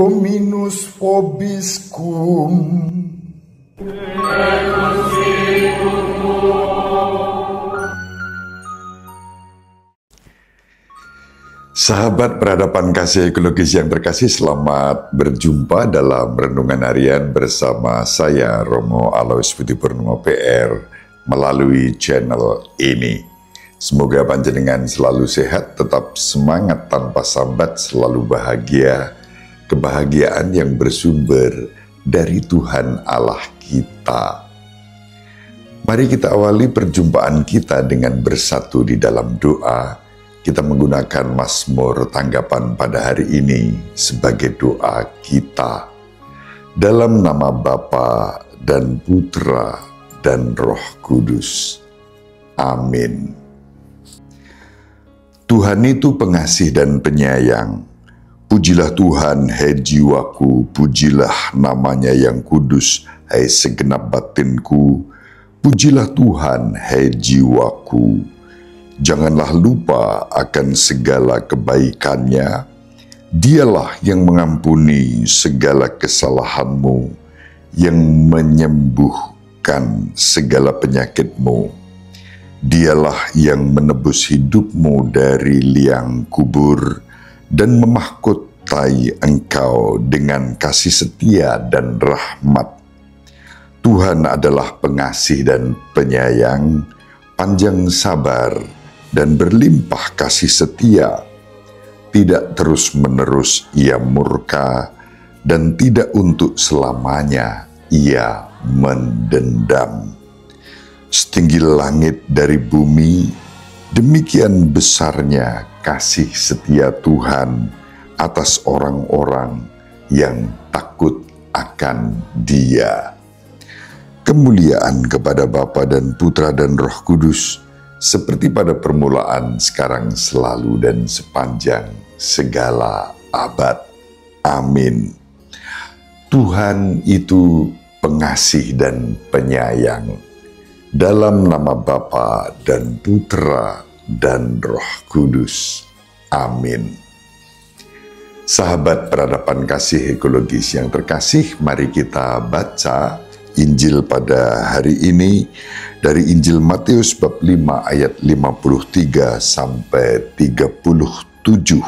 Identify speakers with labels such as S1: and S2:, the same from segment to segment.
S1: Dominus vobiscum. Sahabat peradaban kasih ekologis yang terkasih, selamat berjumpa dalam Renungan Harian bersama saya, Romo Alois Budi Purnomo PR, melalui channel ini. Semoga panjenengan selalu sehat, tetap semangat tanpa sambat, selalu bahagia, kebahagiaan yang bersumber dari Tuhan Allah kita. Mari kita awali perjumpaan kita dengan bersatu di dalam doa. Kita menggunakan Mazmur tanggapan pada hari ini sebagai doa kita. Dalam nama Bapa dan Putra dan Roh Kudus. Amin. Tuhan itu pengasih dan penyayang. Pujilah Tuhan, hai jiwaku, pujilah namanya yang kudus, hai segenap batinku. Pujilah Tuhan, hai jiwaku. Janganlah lupa akan segala kebaikannya. Dialah yang mengampuni segala kesalahanmu, yang menyembuhkan segala penyakitmu. Dialah yang menebus hidupmu dari liang kubur dan memahkotai engkau dengan kasih setia dan rahmat. Tuhan adalah pengasih dan penyayang, panjang sabar, dan berlimpah kasih setia. Tidak terus-menerus ia murka, dan tidak untuk selamanya ia mendendam. Setinggi langit dari bumi, demikian besarnya kasih setia Tuhan atas orang-orang yang takut akan Dia. Kemuliaan kepada Bapa dan Putra dan Roh Kudus, seperti pada permulaan, sekarang, selalu, dan sepanjang segala abad. Amin. Tuhan itu pengasih dan penyayang. Dalam nama Bapa dan Putra dan Roh Kudus. Amin. Sahabat peradaban kasih ekologis yang terkasih, mari kita baca Injil pada hari ini dari Injil Matius bab 5 ayat 53 sampai 37.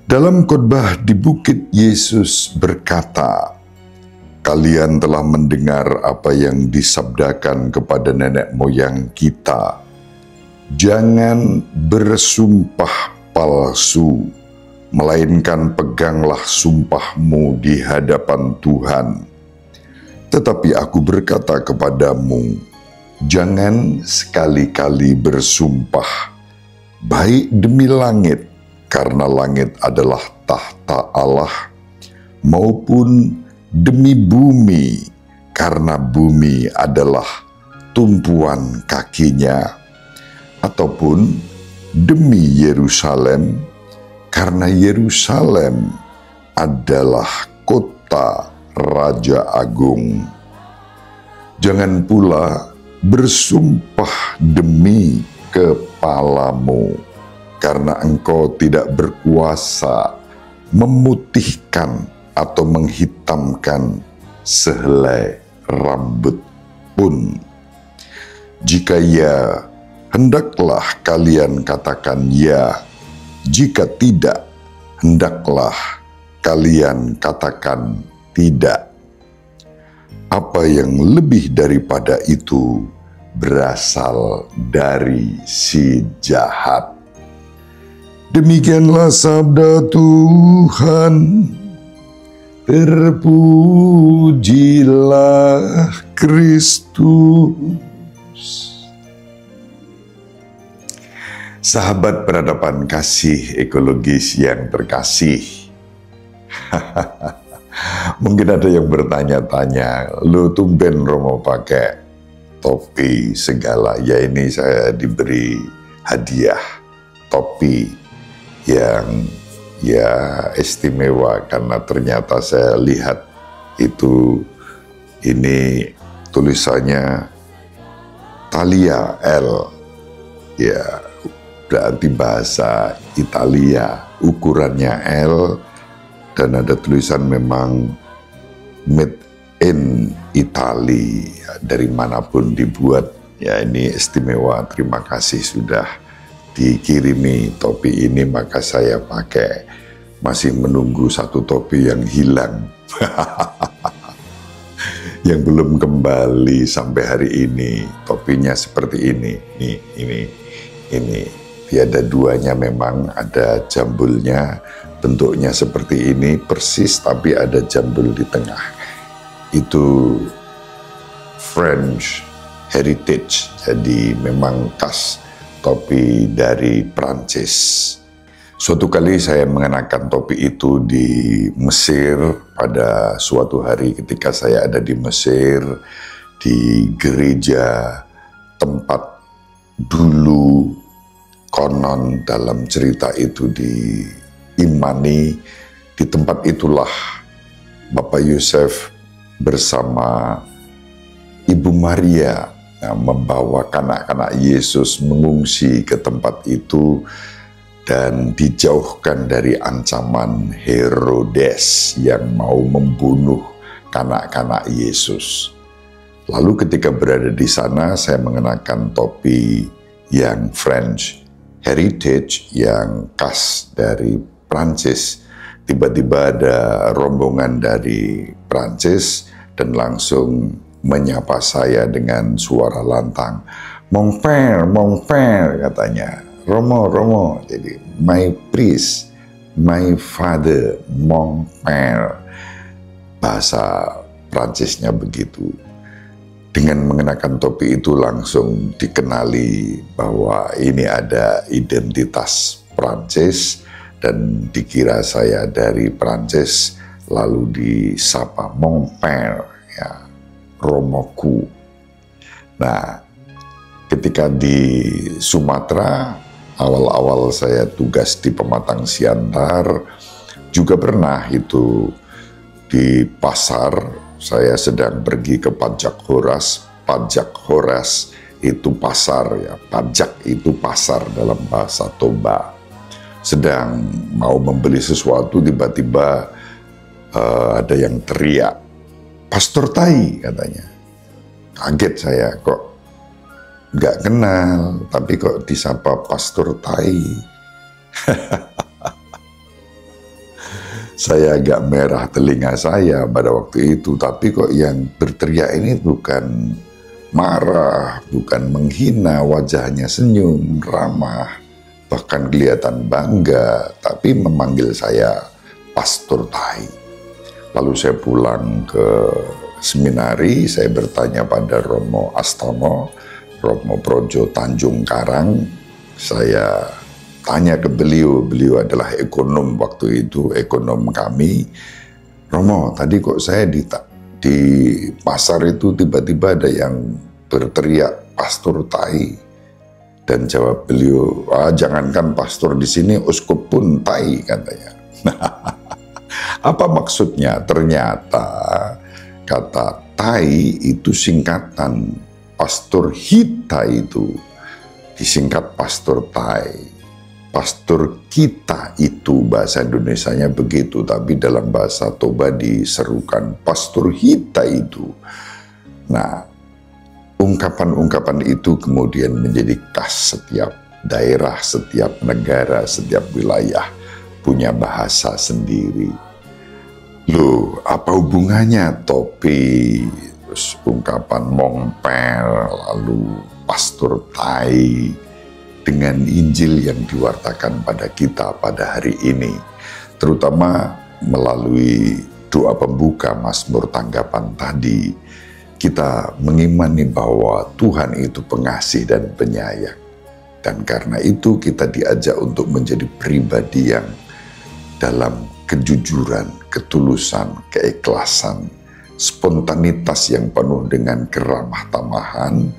S1: Dalam khotbah di bukit, Yesus berkata, "Kalian telah mendengar apa yang disabdakan kepada nenek moyang kita. Jangan bersumpah palsu, melainkan peganglah sumpahmu di hadapan Tuhan. Tetapi aku berkata kepadamu, jangan sekali-kali bersumpah, baik demi langit, karena langit adalah tahta Allah, maupun demi bumi, karena bumi adalah tumpuan kakinya, ataupun demi Yerusalem, karena Yerusalem adalah kota Raja Agung. Jangan pula bersumpah demi kepalamu, karena engkau tidak berkuasa memutihkan atau menghitamkan sehelai rambut pun. Jika ya, hendaklah kalian katakan ya. Jika tidak, hendaklah kalian katakan tidak. Apa yang lebih daripada itu berasal dari si jahat." Demikianlah sabda Tuhan. Terpujilah Kristus. Sahabat peradaban kasih ekologis yang terkasih, mungkin ada yang bertanya-tanya, "Lu tumben Romo pakai topi segala?" Ya, ini saya diberi hadiah topi yang istimewa, karena ternyata saya lihat itu, ini tulisannya Thalia L. Ya, berarti bahasa Italia, ukurannya L, dan ada tulisan memang made in Italy, dari manapun dibuat. Ya, ini istimewa, terima kasih sudah dikirimi topi ini, maka saya pakai. Masih menunggu satu topi yang hilang yang belum kembali sampai hari ini. Topinya seperti ini, ini tiada duanya, memang ada jambulnya, bentuknya seperti ini persis, tapi ada jambul di tengah. Itu French heritage, jadi memang khas topi dari Prancis. Suatu kali saya mengenakan topi itu di Mesir pada suatu hari ketika saya ada di Mesir, di gereja tempat dulu konon dalam cerita itu diimani. Di tempat itulah Bapak Yusuf bersama Ibu Maria membawa anak-anak Yesus mengungsi ke tempat itu dan dijauhkan dari ancaman Herodes yang mau membunuh kanak-kanak Yesus. Lalu ketika berada di sana, saya mengenakan topi yang French heritage, yang khas dari Prancis. Tiba-tiba ada rombongan dari Prancis dan langsung menyapa saya dengan suara lantang. Mon père, katanya. Romo, jadi my priest, my father, mon père. Bahasa Prancisnya begitu. Dengan mengenakan topi itu langsung dikenali bahwa ini ada identitas Prancis dan dikira saya dari Prancis, lalu disapa mon père, ya, romoku. Nah, ketika di Sumatera, awal-awal saya tugas di Pematang Siantar, juga pernah itu di pasar, saya sedang pergi ke Pajak Horas. Pajak Horas itu pasar, ya, pajak itu pasar dalam bahasa Toba. Sedang mau membeli sesuatu, tiba-tiba ada yang teriak, Pastor Tai, katanya. Kaget saya, kok nggak kenal, tapi kok disapa Pastor Tai. Saya agak merah telinga saya pada waktu itu, tapi kok yang berteriak ini bukan marah, bukan menghina, wajahnya senyum, ramah, bahkan kelihatan bangga, tapi memanggil saya Pastor Tai. Lalu saya pulang ke seminari, saya bertanya pada Romo Astomo, Romo Projo Tanjung Karang. Saya tanya ke beliau adalah ekonom waktu itu, ekonom kami. Romo, tadi kok saya di pasar itu tiba-tiba ada yang berteriak Pastor Tai. Dan jawab beliau, jangankan pastor di sini, uskup pun Tai, katanya. Apa maksudnya? Ternyata kata Tai itu singkatan Pastor Hita, itu disingkat Pastor Tai. Pastor kita itu bahasa Indonesianya begitu, tapi dalam bahasa Toba diserukan Pastor Hita itu. Nah, ungkapan-ungkapan itu kemudian menjadi khas setiap daerah, setiap negara, setiap wilayah punya bahasa sendiri. Loh, apa hubungannya topi, terus ungkapan mongper, lalu Pastor Tai dengan Injil yang diwartakan pada kita pada hari ini, terutama melalui doa pembuka Mazmur Tanggapan tadi. Kita mengimani bahwa Tuhan itu pengasih dan penyayang. Dan karena itu kita diajak untuk menjadi pribadi yang dalam kejujuran, ketulusan, keikhlasan, spontanitas yang penuh dengan keramah tamahan,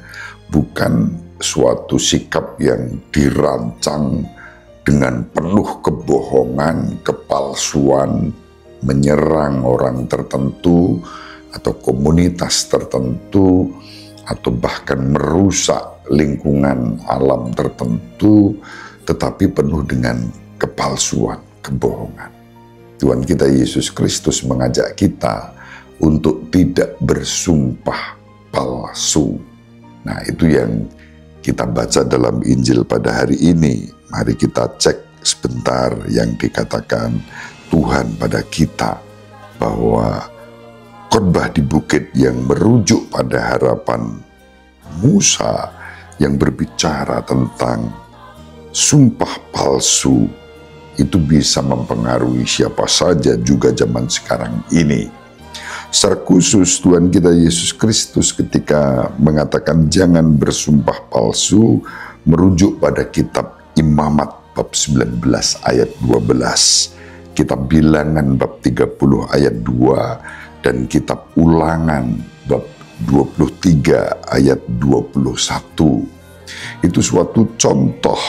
S1: bukan suatu sikap yang dirancang dengan penuh kebohongan, kepalsuan, menyerang orang tertentu, atau komunitas tertentu, atau bahkan merusak lingkungan alam tertentu, tetapi penuh dengan kepalsuan, kebohongan. Tuhan kita Yesus Kristus mengajak kita untuk tidak bersumpah palsu. Nah, itu yang kita baca dalam Injil pada hari ini. Mari kita cek sebentar yang dikatakan Tuhan pada kita, bahwa khotbah di bukit yang merujuk pada harapan Musa yang berbicara tentang sumpah palsu itu bisa mempengaruhi siapa saja juga zaman sekarang ini. Secara khusus Tuhan kita Yesus Kristus ketika mengatakan jangan bersumpah palsu merujuk pada kitab Imamat bab 19 ayat 12, kitab Bilangan bab 30 ayat 2, dan kitab Ulangan bab 23 ayat 21. Itu suatu contoh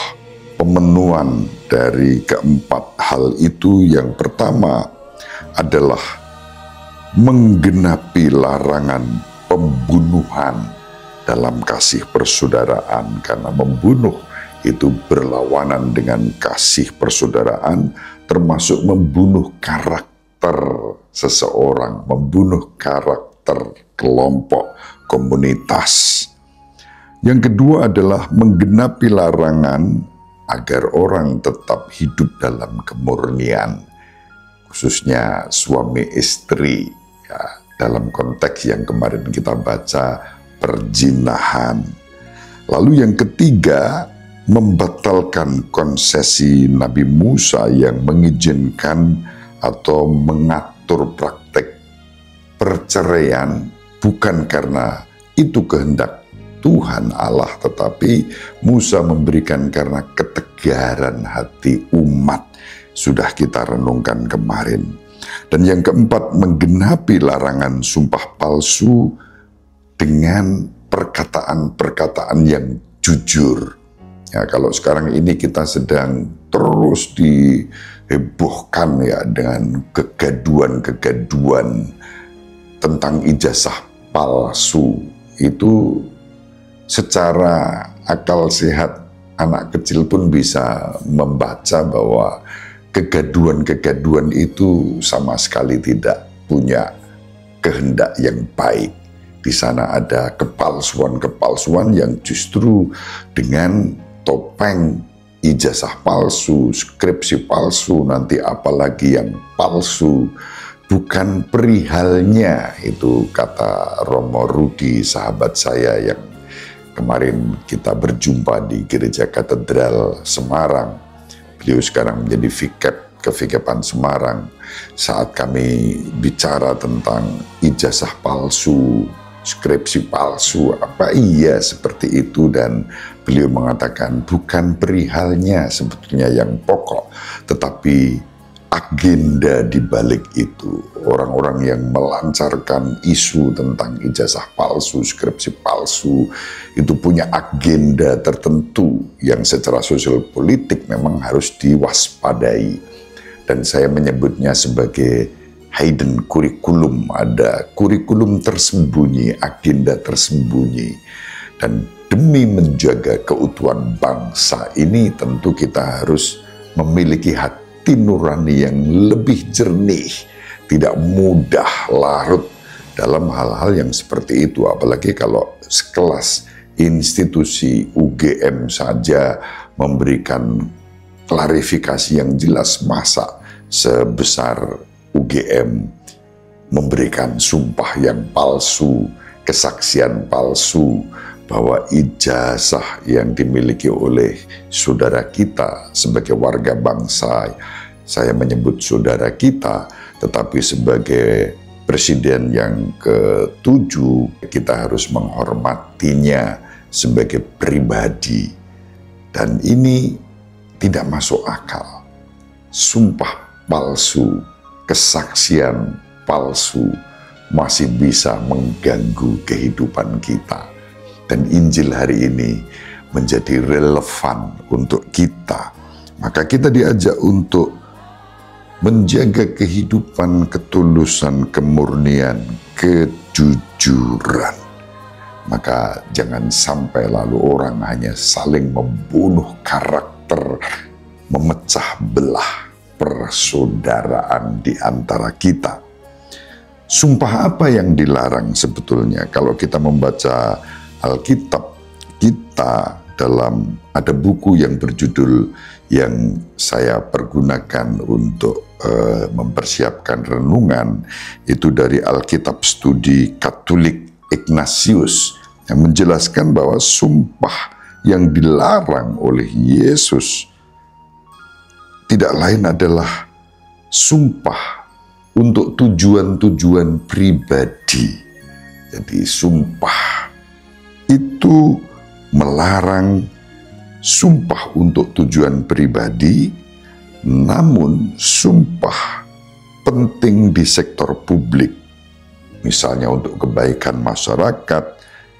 S1: pemenuhan dari keempat hal itu. Yang pertama adalah menggenapi larangan pembunuhan dalam kasih persaudaraan, karena membunuh itu berlawanan dengan kasih persaudaraan, termasuk membunuh karakter seseorang, membunuh karakter kelompok, komunitas. Yang kedua adalah menggenapi larangan agar orang tetap hidup dalam kemurnian, khususnya suami istri, ya, dalam konteks yang kemarin kita baca, perzinahan. Lalu yang ketiga, membatalkan konsesi Nabi Musa yang mengizinkan atau mengatur praktek perceraian, bukan karena itu kehendak Tuhan Allah, tetapi Musa memberikan karena ketegaran hati umat. Sudah kita renungkan kemarin. Dan yang keempat, menggenapi larangan sumpah palsu dengan perkataan-perkataan yang jujur. Ya, kalau sekarang ini kita sedang terus dihebohkan ya dengan kegaduan-kegaduan tentang ijazah palsu. Itu secara akal sehat anak kecil pun bisa membaca bahwa kegaduan-kegaduan itu sama sekali tidak punya kehendak yang baik. Di sana ada kepalsuan-kepalsuan yang justru dengan topeng ijazah palsu, skripsi palsu, nanti apalagi yang palsu, bukan perihalnya. Itu kata Romo Rudi, sahabat saya yang kemarin kita berjumpa di Gereja Katedral Semarang. Beliau sekarang menjadi vikep Kevikepan Semarang. Saat kami bicara tentang ijazah palsu, skripsi palsu, apa iya seperti itu, dan beliau mengatakan bukan perihalnya sebetulnya yang pokok, tetapi agenda di balik itu. Orang-orang yang melancarkan isu tentang ijazah palsu, skripsi palsu, itu punya agenda tertentu yang secara sosial politik memang harus diwaspadai. Dan saya menyebutnya sebagai hidden curriculum, ada kurikulum tersembunyi, agenda tersembunyi. Dan demi menjaga keutuhan bangsa ini tentu kita harus memiliki hati nurani yang lebih jernih, tidak mudah larut dalam hal-hal yang seperti itu. Apalagi kalau sekelas institusi UGM saja memberikan klarifikasi yang jelas, masa sebesar UGM memberikan sumpah yang palsu, kesaksian palsu, bahwa ijazah yang dimiliki oleh saudara kita sebagai warga bangsa, saya menyebut saudara kita, tetapi sebagai presiden yang ke-7, kita harus menghormatinya sebagai pribadi. Dan ini tidak masuk akal. Sumpah palsu, kesaksian palsu masih bisa mengganggu kehidupan kita. Dan Injil hari ini menjadi relevan untuk kita. Maka kita diajak untuk menjaga kehidupan, ketulusan, kemurnian, kejujuran. Maka jangan sampai lalu orang hanya saling membunuh karakter, memecah belah. persaudaraan di antara kita. Sumpah apa yang dilarang sebetulnya? Kalau kita membaca Alkitab, kita ada buku yang berjudul yang saya pergunakan untuk mempersiapkan renungan, itu dari Alkitab Studi Katolik Ignatius, yang menjelaskan bahwa sumpah yang dilarang oleh Yesus tidak lain adalah sumpah untuk tujuan-tujuan pribadi. Jadi sumpah itu melarang sumpah untuk tujuan pribadi, namun sumpah penting di sektor publik. Misalnya untuk kebaikan masyarakat,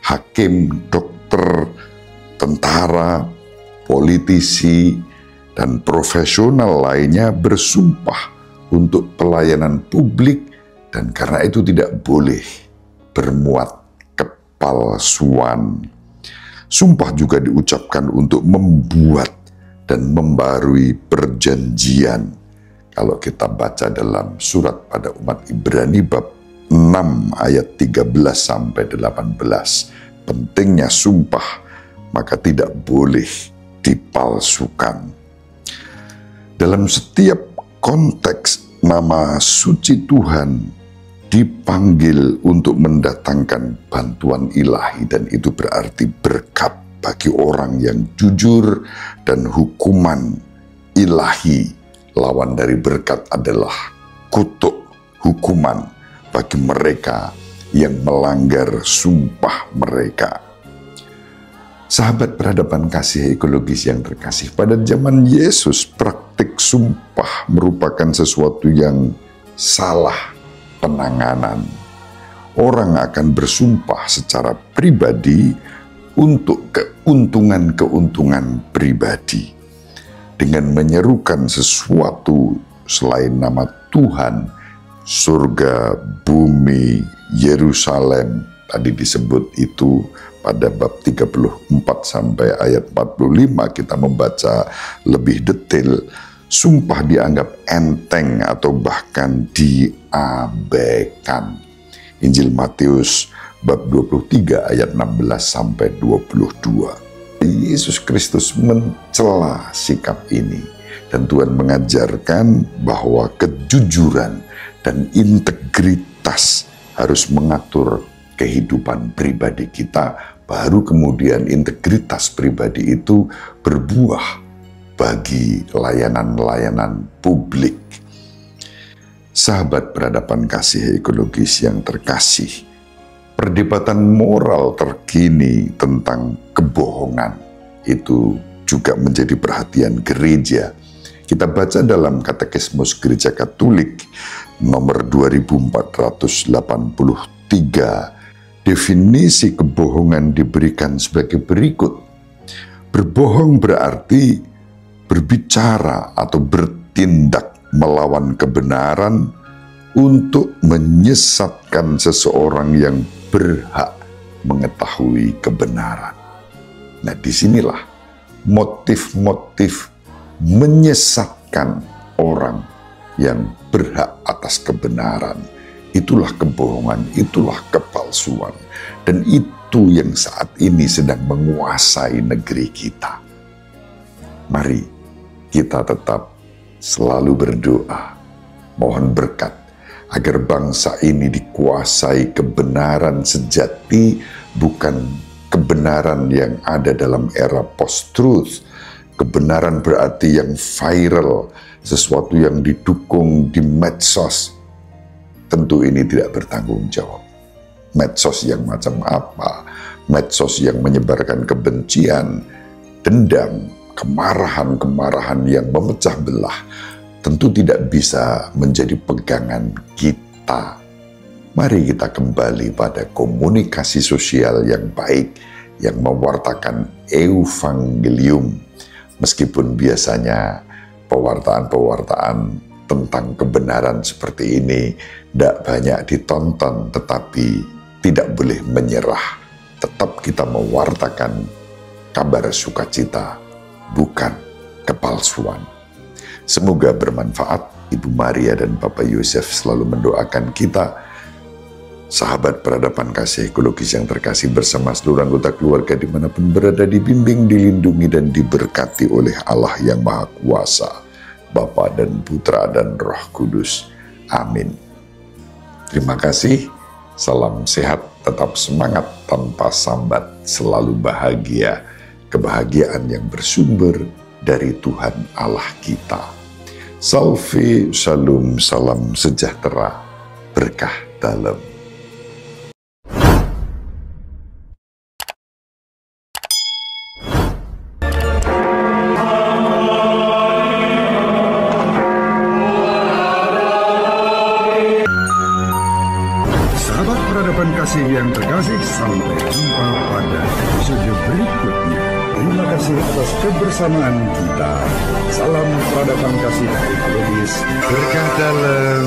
S1: hakim, dokter, tentara, politisi, dan profesional lainnya bersumpah untuk pelayanan publik, dan karena itu tidak boleh bermuat kepalsuan. Sumpah juga diucapkan untuk membuat dan membarui perjanjian. Kalau kita baca dalam surat pada umat Ibrani bab 6 ayat 13 sampai 18, pentingnya sumpah, maka tidak boleh dipalsukan. Dalam setiap konteks, nama suci Tuhan dipanggil untuk mendatangkan bantuan ilahi, dan itu berarti berkat bagi orang yang jujur, dan hukuman ilahi lawan dari berkat adalah kutuk, hukuman bagi mereka yang melanggar sumpah mereka. Sahabat peradaban kasih ekologis yang terkasih, pada zaman Yesus praktik sumpah merupakan sesuatu yang salah penanganan. Orang akan bersumpah secara pribadi untuk keuntungan-keuntungan pribadi, dengan menyerukan sesuatu selain nama Tuhan, surga, bumi, Yerusalem, tadi disebut itu pada bab 34 sampai ayat 45 kita membaca lebih detail. Sumpah dianggap enteng atau bahkan diabaikan. Injil Matius bab 23 ayat 16 sampai 22. Yesus Kristus mencela sikap ini, dan Tuhan mengajarkan bahwa kejujuran dan integritas harus mengatur kehidupan pribadi kita, baru kemudian integritas pribadi itu berbuah bagi layanan-layanan publik. Sahabat peradaban kasih ekologis yang terkasih, perdebatan moral terkini tentang kebohongan itu juga menjadi perhatian gereja. Kita baca dalam Katekismus Gereja Katolik nomor 2483, definisi kebohongan diberikan sebagai berikut. Berbohong berarti berbicara atau bertindak melawan kebenaran untuk menyesatkan seseorang yang berhak mengetahui kebenaran. Nah, disinilah motif-motif menyesatkan orang yang berhak atas kebenaran. Itulah kebohongan, itulah kepalsuan. Dan itu yang saat ini sedang menguasai negeri kita. Mari kita tetap selalu berdoa, mohon berkat agar bangsa ini dikuasai kebenaran sejati, bukan kebenaran yang ada dalam era post-truth. Kebenaran berarti yang viral, sesuatu yang didukung di medsos. Tentu ini tidak bertanggung jawab. Medsos yang macam apa? Medsos yang menyebarkan kebencian, dendam, kemarahan-kemarahan yang memecah belah, tentu tidak bisa menjadi pegangan kita. Mari kita kembali pada komunikasi sosial yang baik, yang mewartakan evangelium. Meskipun biasanya pewartaan-pewartaan tentang kebenaran seperti ini tidak banyak ditonton, tetapi tidak boleh menyerah. Tetap kita mewartakan kabar sukacita, bukan kepalsuan. Semoga bermanfaat. Ibu Maria dan Bapak Yosef selalu mendoakan kita, sahabat peradaban kasih ekologis yang terkasih, bersama seluruh anggota keluarga dimanapun berada, dibimbing, dilindungi, dan diberkati oleh Allah yang Maha Kuasa, Bapa dan Putra dan Roh Kudus. Amin. Terima kasih. Salam sehat, tetap semangat tanpa sambat, selalu bahagia. Kebahagiaan yang bersumber dari Tuhan Allah kita. Salve, shalom, salam sejahtera, berkah dalam.
S2: Sahabat peradaban kasih yang terkasih, sampai jumpa pada episode berikutnya. Terima kasih atas kebersamaan kita. Salam peradaban kasih ekologis, berkah dalam.